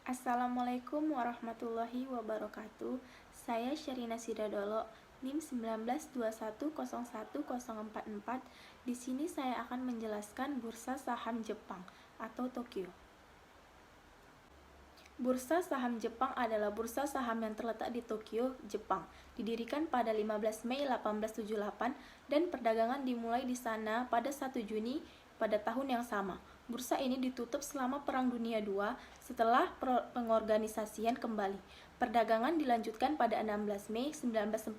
Assalamualaikum warahmatullahi wabarakatuh. Saya Sherina Sidadolo, NIM 19210104. Di sini saya akan menjelaskan Bursa Saham Jepang atau Tokyo. Bursa Saham Jepang adalah bursa saham yang terletak di Tokyo, Jepang. Didirikan pada 15 Mei 1878 dan perdagangan dimulai di sana pada 1 Juni pada tahun yang sama. Bursa ini ditutup selama Perang Dunia II setelah pengorganisasian kembali. Perdagangan dilanjutkan pada 16 Mei 1949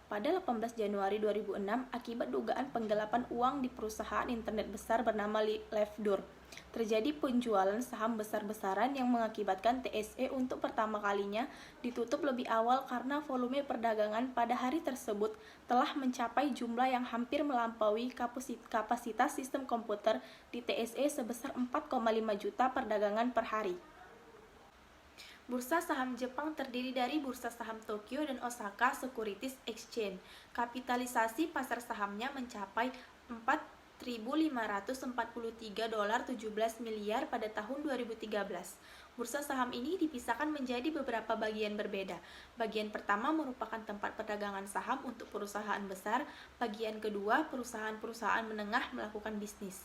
pada 18 Januari 2006 akibat dugaan penggelapan uang di perusahaan internet besar bernama Lefdur. Terjadi penjualan saham besar-besaran yang mengakibatkan TSE untuk pertama kalinya ditutup lebih awal karena volume perdagangan pada hari tersebut telah mencapai jumlah yang hampir melampaui kapasitas sistem komputer di TSE sebesar 4,5 juta perdagangan per hari. Bursa saham Jepang terdiri dari Bursa Saham Tokyo dan Osaka Securities Exchange. Kapitalisasi pasar sahamnya mencapai 4.543 dolar 17 miliar pada tahun 2013. Bursa saham ini dipisahkan menjadi beberapa bagian berbeda. Bagian pertama merupakan tempat perdagangan saham untuk perusahaan besar. Bagian kedua, perusahaan-perusahaan menengah melakukan bisnis.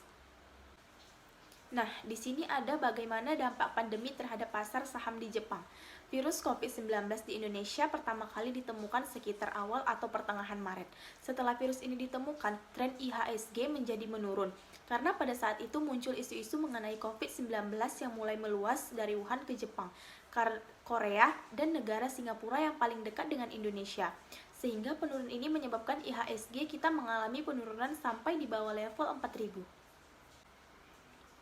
Nah, di sini ada bagaimana dampak pandemi terhadap pasar saham di Jepang. Virus COVID-19 di Indonesia pertama kali ditemukan sekitar awal atau pertengahan Maret. Setelah virus ini ditemukan, tren IHSG menjadi menurun. Karena pada saat itu muncul isu-isu mengenai COVID-19 yang mulai meluas dari Wuhan ke Jepang, Korea, dan negara Singapura yang paling dekat dengan Indonesia. Sehingga penurunan ini menyebabkan IHSG kita mengalami penurunan sampai di bawah level 4000.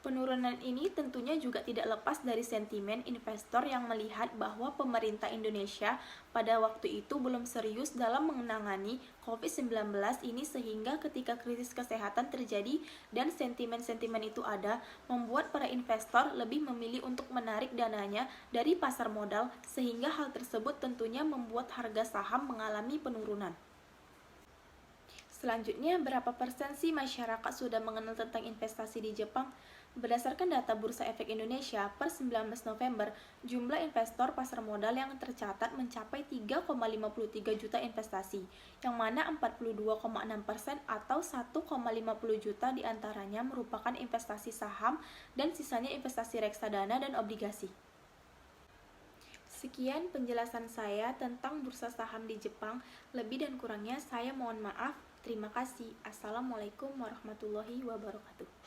Penurunan ini tentunya juga tidak lepas dari sentimen investor yang melihat bahwa pemerintah Indonesia pada waktu itu belum serius dalam menangani COVID-19 ini sehingga ketika krisis kesehatan terjadi dan sentimen-sentimen itu ada, membuat para investor lebih memilih untuk menarik dananya dari pasar modal sehingga hal tersebut tentunya membuat harga saham mengalami penurunan. Selanjutnya, berapa persen sih masyarakat sudah mengenal tentang investasi di Jepang? Berdasarkan data Bursa Efek Indonesia per 19 November, jumlah investor pasar modal yang tercatat mencapai 3,53 juta investasi, yang mana 42,6% atau 1,50 juta diantaranya merupakan investasi saham dan sisanya investasi reksadana dan obligasi. Sekian penjelasan saya tentang bursa saham di Jepang. Lebih dan kurangnya saya mohon maaf. Terima kasih. Assalamualaikum warahmatullahi wabarakatuh.